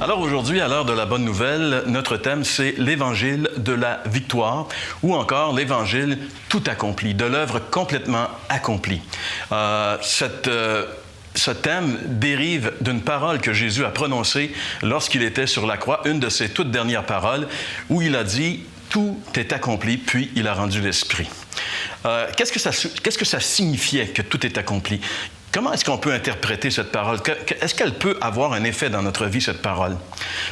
Alors aujourd'hui, à l'heure de la bonne nouvelle, notre thème, c'est l'Évangile de la victoire ou encore l'Évangile tout accompli, de l'œuvre complètement accomplie. Ce thème dérive d'une parole que Jésus a prononcée lorsqu'il était sur la croix, une de ses toutes dernières paroles, où il a dit « Tout est accompli », puis il a rendu l'Esprit. Qu'est-ce que ça signifiait que tout est accompli? Comment est-ce qu'on peut interpréter cette parole? Est-ce qu'elle peut avoir un effet dans notre vie, cette parole?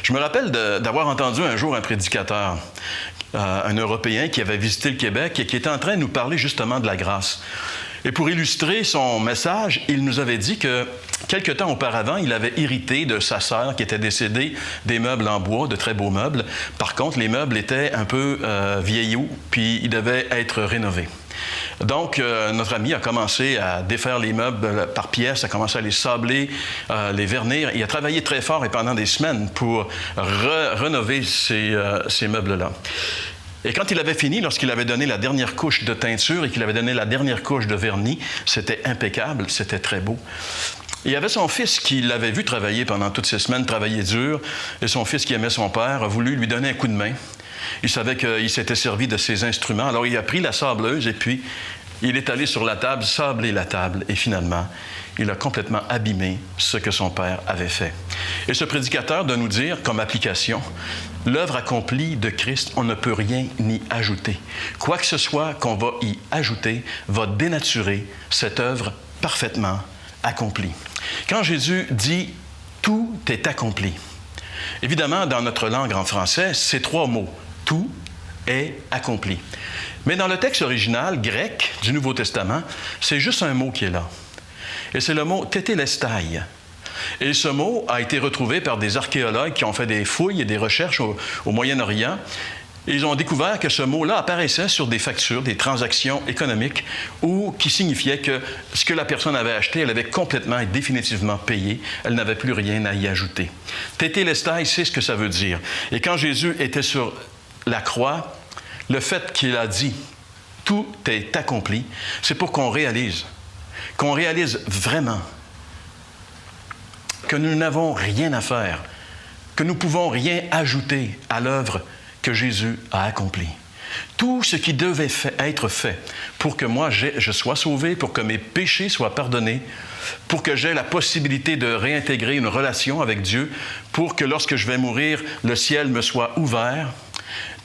Je me rappelle d'avoir entendu un jour un prédicateur, un Européen qui avait visité le Québec et qui était en train de nous parler justement de la grâce. Et pour illustrer son message, il nous avait dit que quelque temps auparavant, il avait hérité de sa sœur qui était décédée des meubles en bois, de très beaux meubles. Par contre, les meubles étaient un peu vieillots, puis ils devaient être rénovés. Donc, notre ami a commencé à défaire les meubles par pièces, a commencé à les sabler, les vernir. Il a travaillé très fort et pendant des semaines pour rénover ces meubles-là. Et quand il avait fini, lorsqu'il avait donné la dernière couche de teinture et qu'il avait donné la dernière couche de vernis, c'était impeccable, c'était très beau. Il y avait son fils qui l'avait vu travailler pendant toutes ces semaines, travailler dur, et son fils qui aimait son père a voulu lui donner un coup de main. Il savait qu'il s'était servi de ses instruments, alors il a pris la sableuse et puis il est allé sur la table, sabler la table, et finalement, il a complètement abîmé ce que son père avait fait. Et ce prédicateur de nous dire, comme application, l'œuvre accomplie de Christ, on ne peut rien y ajouter. Quoi que ce soit qu'on va y ajouter va dénaturer cette œuvre parfaitement accomplie. Quand Jésus dit « tout est accompli », évidemment, dans notre langue en français, c'est trois mots. Tout est accompli. Mais dans le texte original grec du Nouveau Testament, c'est juste un mot qui est là. Et c'est le mot « tétélestai ». Et ce mot a été retrouvé par des archéologues qui ont fait des fouilles et des recherches au Moyen-Orient. Ils ont découvert que ce mot-là apparaissait sur des factures, des transactions économiques, qui signifiait que ce que la personne avait acheté, elle avait complètement et définitivement payé. Elle n'avait plus rien à y ajouter. Tétélestai, c'est ce que ça veut dire. Et quand Jésus était sur la croix, le fait qu'il a dit « tout est accompli », c'est pour qu'on réalise vraiment que nous n'avons rien à faire, que nous ne pouvons rien ajouter à l'œuvre que Jésus a accomplie. Tout ce qui devait être fait pour que moi je sois sauvé, pour que mes péchés soient pardonnés, pour que j'aie la possibilité de réintégrer une relation avec Dieu, pour que lorsque je vais mourir, le ciel me soit ouvert,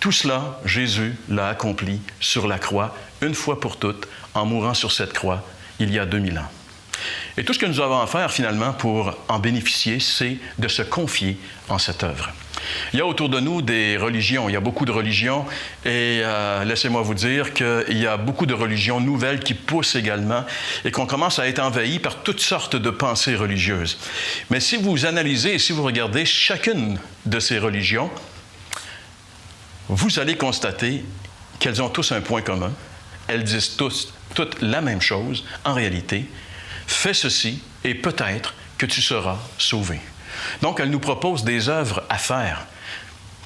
tout cela, Jésus l'a accompli sur la croix, une fois pour toutes, en mourant sur cette croix, il y a 2000 ans. Et tout ce que nous avons à faire, finalement, pour en bénéficier, c'est de se confier en cette œuvre. Il y a autour de nous des religions, il y a beaucoup de religions, et laissez-moi vous dire qu'il y a beaucoup de religions nouvelles qui poussent également, et qu'on commence à être envahi par toutes sortes de pensées religieuses. Mais si vous analysez et si vous regardez chacune de ces religions, vous allez constater qu'elles ont tous un point commun. Elles disent toutes la même chose, en réalité. Fais ceci et peut-être que tu seras sauvé. Donc, elles nous proposent des œuvres à faire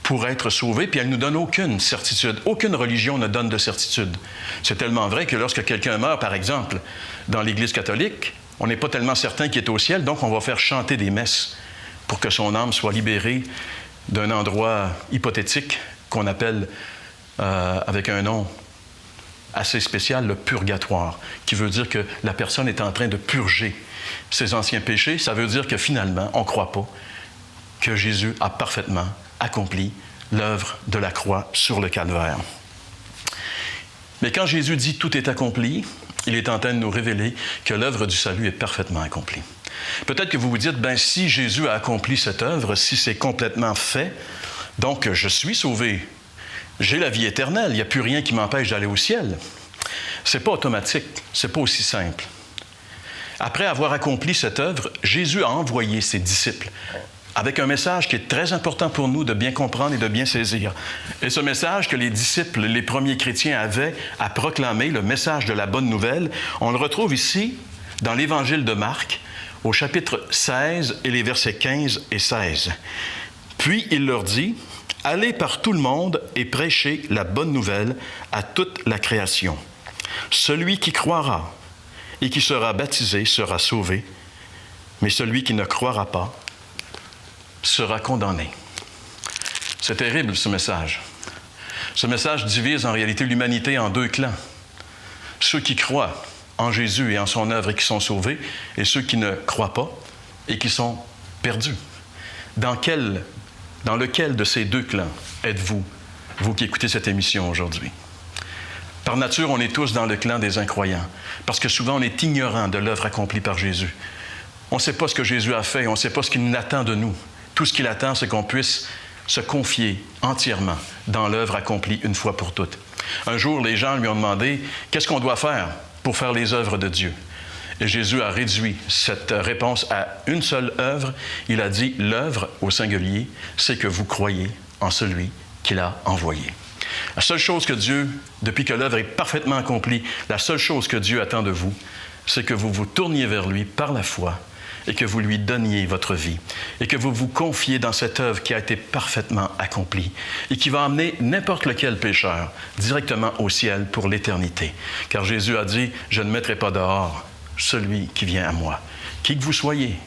pour être sauvés, puis elles ne nous donnent aucune certitude. Aucune religion ne donne de certitude. C'est tellement vrai que lorsque quelqu'un meurt, par exemple, dans l'Église catholique, on n'est pas tellement certain qu'il est au ciel, donc on va faire chanter des messes pour que son âme soit libérée d'un endroit hypothétique qu'on appelle, avec un nom assez spécial, le purgatoire, qui veut dire que la personne est en train de purger ses anciens péchés. Ça veut dire que finalement, on ne croit pas que Jésus a parfaitement accompli l'œuvre de la croix sur le calvaire. Mais quand Jésus dit « tout est accompli », il est en train de nous révéler que l'œuvre du salut est parfaitement accomplie. Peut-être que vous vous dites, si Jésus a accompli cette œuvre, si c'est complètement fait, donc je suis sauvé. J'ai la vie éternelle, il n'y a plus rien qui m'empêche d'aller au ciel. Ce n'est pas automatique, ce n'est pas aussi simple. Après avoir accompli cette œuvre, Jésus a envoyé ses disciples avec un message qui est très important pour nous de bien comprendre et de bien saisir. Et ce message que les disciples, les premiers chrétiens avaient à proclamer, le message de la bonne nouvelle, on le retrouve ici dans l'Évangile de Marc, au chapitre 16 et les versets 15 et 16. Puis il leur dit: « Allez par tout le monde et prêchez la bonne nouvelle à toute la création. Celui qui croira et qui sera baptisé sera sauvé, mais celui qui ne croira pas sera condamné. C'est terrible, ce message. Ce message divise en réalité l'humanité en deux clans. Ceux qui croient en Jésus et en son œuvre et qui sont sauvés, et ceux qui ne croient pas et qui sont perdus. Dans lequel de ces deux clans êtes-vous, vous qui écoutez cette émission aujourd'hui? Par nature, on est tous dans le clan des incroyants, parce que souvent on est ignorant de l'œuvre accomplie par Jésus. On ne sait pas ce que Jésus a fait, on ne sait pas ce qu'il attend de nous. Tout ce qu'il attend, c'est qu'on puisse se confier entièrement dans l'œuvre accomplie une fois pour toutes. Un jour, les gens lui ont demandé « Qu'est-ce qu'on doit faire pour faire les œuvres de Dieu? » Et Jésus a réduit cette réponse à une seule œuvre. Il a dit « L'œuvre, au singulier, c'est que vous croyez en celui qu'il a envoyé. » La seule chose que Dieu, depuis que l'œuvre est parfaitement accomplie, la seule chose que Dieu attend de vous, c'est que vous vous tourniez vers lui par la foi et que vous lui donniez votre vie et que vous vous confiez dans cette œuvre qui a été parfaitement accomplie et qui va amener n'importe lequel pécheur directement au ciel pour l'éternité. Car Jésus a dit « Je ne mettrai pas dehors celui qui vient à moi. » Qui que vous soyez,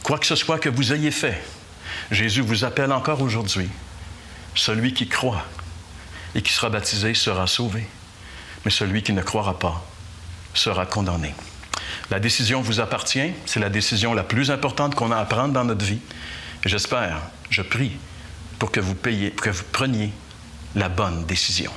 quoi que ce soit que vous ayez fait, Jésus vous appelle encore aujourd'hui. Celui qui croit et qui sera baptisé sera sauvé, mais celui qui ne croira pas sera condamné. La décision vous appartient, c'est la décision la plus importante qu'on a à prendre dans notre vie. Et j'espère, je prie pour que vous preniez la bonne décision.